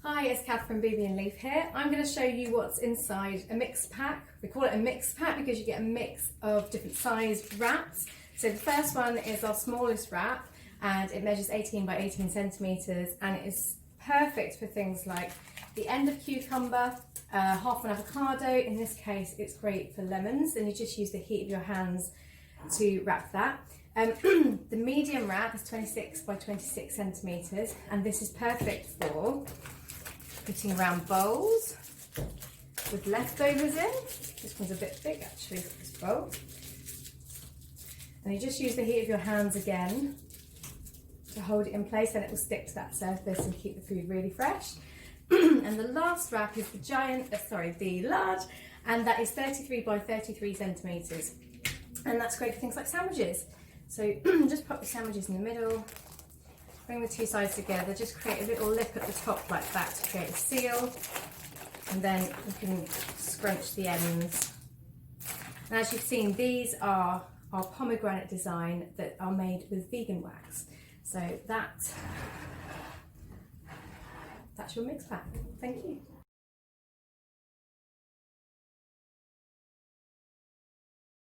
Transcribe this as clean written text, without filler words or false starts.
Hi, it's Kath from BeeBee Leaf here. I'm going to show you what's inside a mix pack. We call it a mix pack because you get a mix of different sized wraps. So the first one is our smallest wrap and it measures 18 by 18 centimetres and it is perfect for things like the end of cucumber, half an avocado. In this case it's great for lemons and you just use the heat of your hands to wrap that. The medium wrap is 26 by 26 centimetres and this is perfect for putting around bowls with leftovers in. This one's a bit big actually for this bowl. And you just use the heat of your hands again to hold it in place and it will stick to that surface and keep the food really fresh. And the last wrap is the large, and that is 33 by 33 centimetres. And that's great for things like sandwiches. So just pop your sandwiches in the middle, bring the two sides together, just create a little lip at the top like that to create a seal, and then you can scrunch the ends. And as you've seen, these are our pomegranate design that are made with vegan wax. So that's your mix pack. Thank you.